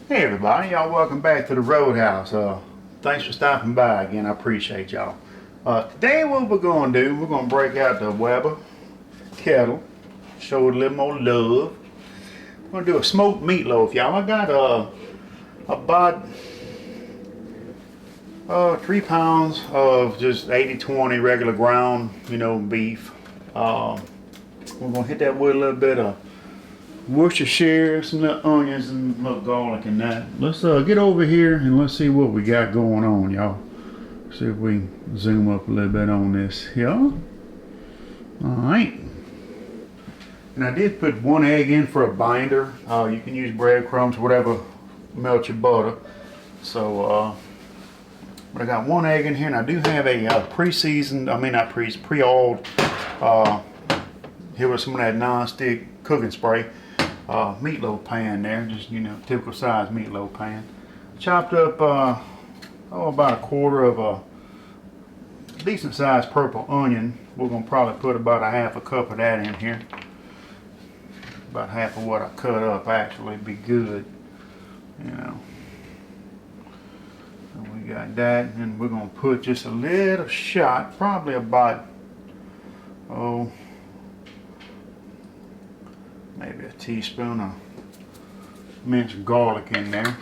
Hey everybody, y'all welcome back to the Roadhouse. Thanks for stopping by again, I appreciate y'all. Today what we're going to do, we're going to break out the Weber Kettle, show it a little more love. We're going to do a smoked meatloaf, y'all. I got about 3 pounds of just 80-20 regular ground, beef. We're going to hit that with a little bit of Worcestershire, some little onions and little garlic and that. Let's get over here and let's see what we got going on, y'all. See if we can zoom up a little bit on this, y'all. Alright. And I did put 1 egg in for a binder. You can use breadcrumbs, whatever, melt your butter. So, but I got 1 egg in here, and I do have a pre-seasoned, pre-oiled, here with some of that non-stick cooking spray. Meatloaf pan there, just typical size meatloaf pan. Chopped up about 1/4 of a decent sized purple onion. We're gonna probably put about 1/2 cup of that in here. About half of what I cut up actually be good, So we got that, and we're gonna put just a little shot, probably about maybe a teaspoon of minced garlic in there.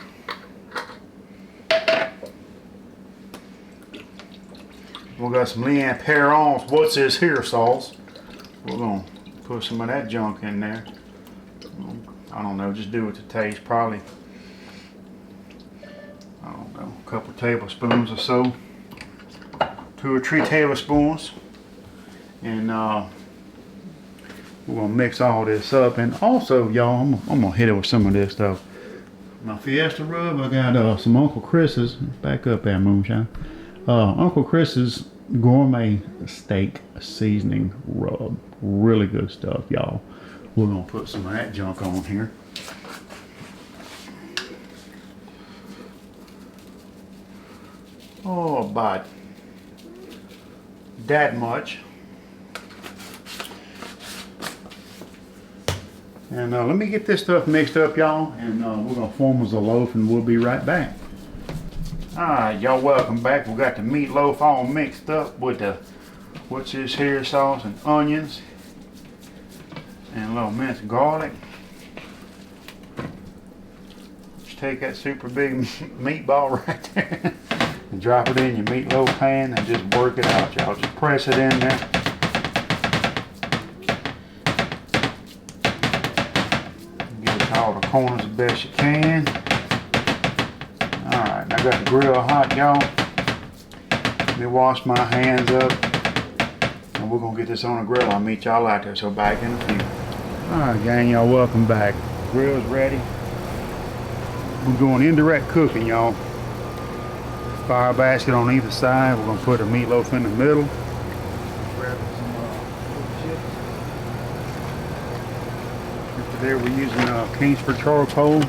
We got some Leanne Perron's What's This Here sauce. We're gonna put some of that junk in there. I don't know, just do it to taste. Probably, I don't know, a couple tablespoons or so. 2 or 3 tablespoons. And we're gonna mix all this up, and also, y'all, I'm gonna hit it with some of this stuff. My Fiesta rub, I got some Uncle Chris's. Back up there, Moonshine. Uncle Chris's gourmet steak seasoning rub. Really good stuff, y'all. We're gonna put some of that junk on here. Oh, about that much. And let me get this stuff mixed up, y'all, and we're going to form as a loaf, and we'll be right back. Alright, y'all, welcome back. We got the meatloaf all mixed up with the What's This Here sauce and onions and a little minced garlic. Just take that super big meatball right there and drop it in your meatloaf pan and just work it out, y'all. Just press it in there. All the corners the best you can. Alright, I got the grill hot, y'all. Let me wash my hands up, and we're gonna get this on the grill. I'll meet y'all out there, so back in a few. Alright, gang, y'all, welcome back. Grill's ready. We're doing indirect cooking, y'all. Fire basket on either side. We're gonna put a meatloaf in the middle. There we're using Kingsford charcoal,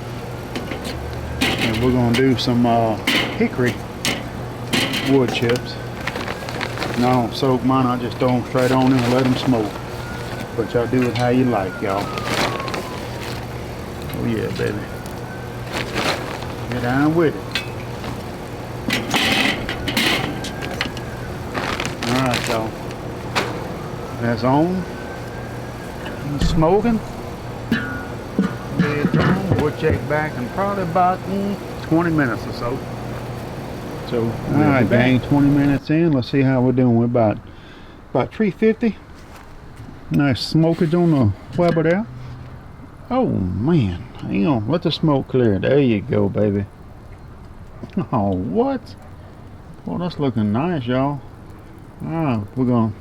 and we're going to do some hickory wood chips. And I don't soak mine, I just throw them straight on in and let them smoke. But y'all do it how you like, y'all. Oh yeah, baby. Get down with it. Alright, y'all. That's on. He's smoking. We'll check back in probably about 20 minutes or so. So, alright, gang, 20 minutes in. Let's see how we're doing. We're about 350. Nice smokage on the Weber there. Oh man, hang on, let the smoke clear. There you go, baby. Oh, what? Well, that's looking nice, y'all. We're gonna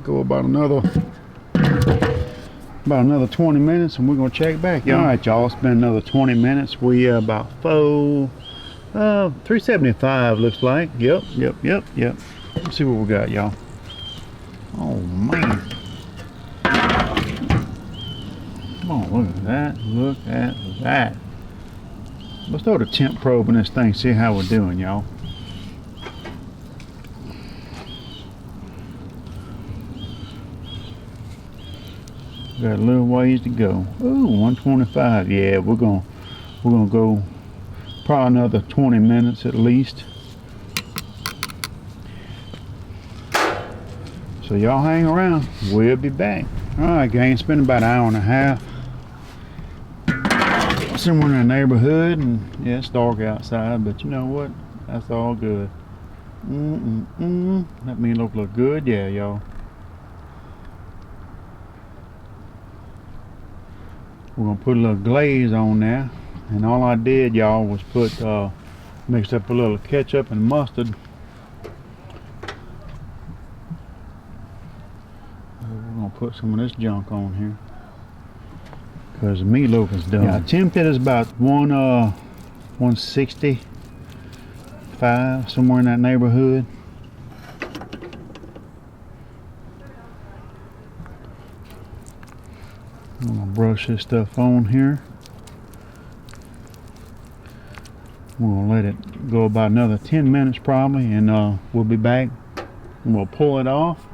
go about another 20 minutes, and we're gonna check back. All right, y'all, it's been another 20 minutes. We about 375 looks like. Yep. Let's see what we got, y'all. Oh man, come on, look at that. Let's throw the temp probe in this thing, see how we're doing, y'all. Got a little ways to go. Ooh, 125. Yeah, we're gonna go probably another 20 minutes at least. So y'all hang around, we'll be back. Alright gang, it's been about an hour and a half. Somewhere in the neighborhood, and yeah, it's dark outside, but you know what? That's all good. That meatloaf look good, yeah, y'all. We're gonna put a little glaze on there, and all I did, y'all, was put mixed up a little ketchup and mustard. We're gonna put some of this junk on here because the meatloaf is done. Yeah, I tempted is about 165, somewhere in that neighborhood. I'm gonna brush this stuff on here. We're gonna let it go about another 10 minutes probably, and we'll be back and we'll pull it off,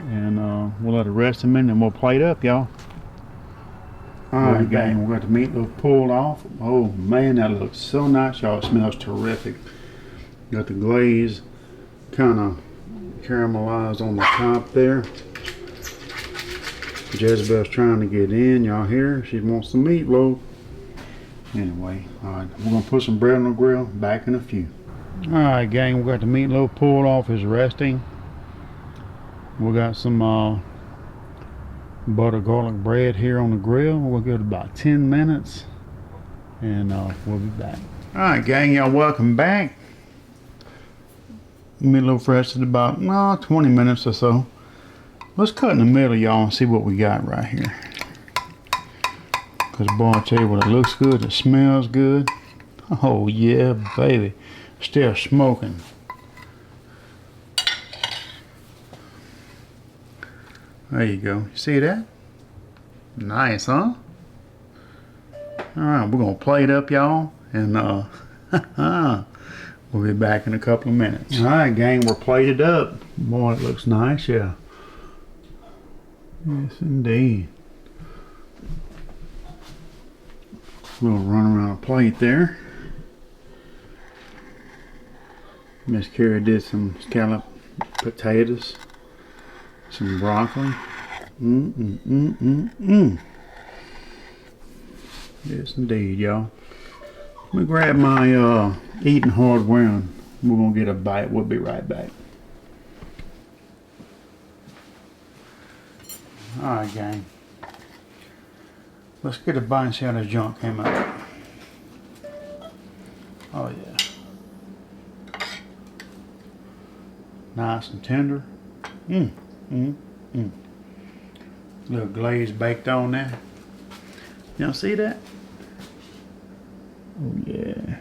and we'll let it rest a minute and we'll plate up, y'all. Alright gang, we got the meatloaf pulled off. Oh man, that looks so nice, y'all. It smells terrific. Got the glaze kind of caramelized on the top there. Jezebel's trying to get in, y'all hear? She wants some meatloaf. Anyway, alright, we're gonna put some bread on the grill. Back in a few. Alright gang, we got the meatloaf pulled off, it's resting. We got some butter garlic bread here on the grill. We'll give it about 10 minutes and we'll be back. Alright gang, y'all, welcome back. Meatloaf rested about 20 minutes or so. Let's cut in the middle, y'all, and see what we got right here. Because boy, I tell you what, it looks good, it smells good. Oh yeah, baby. Still smoking. There you go. You see that? Nice, huh? Alright, we're gonna plate up, y'all, and we'll be back in a couple of minutes. Alright gang, we're plated up. Boy, it looks nice, yeah. Yes indeed. We'll run around a plate there. Miss Carrie did some scalloped potatoes, some broccoli. Yes indeed, y'all. Let me grab my eating hardware and we're gonna get a bite. We'll be right back. Alright gang, let's get a bite and see how this junk came out. Oh yeah, nice and tender. Little glaze baked on there. Y'all see that? Oh yeah.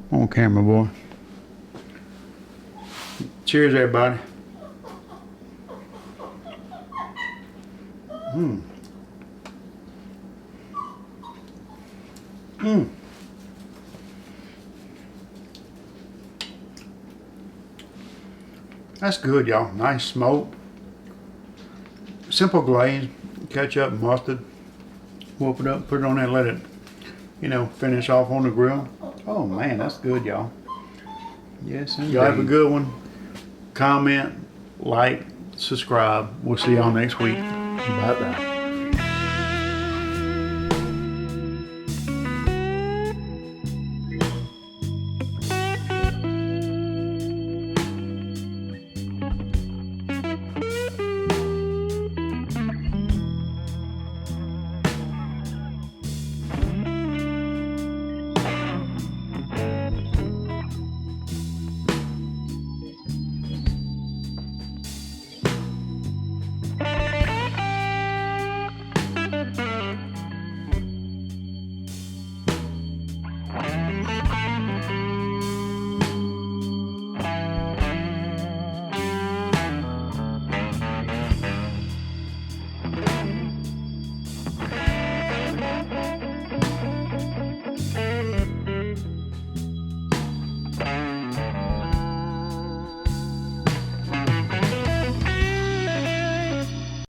On camera, boy. Cheers, everybody. That's good, y'all. Nice smoke. Simple glaze, ketchup, mustard. Whoop it up, put it on there, let it, you know, finish off on the grill. Oh man, that's good, y'all. Yes, indeed. Y'all have a good one. Comment, like, subscribe. We'll see y'all next week. Bye bye.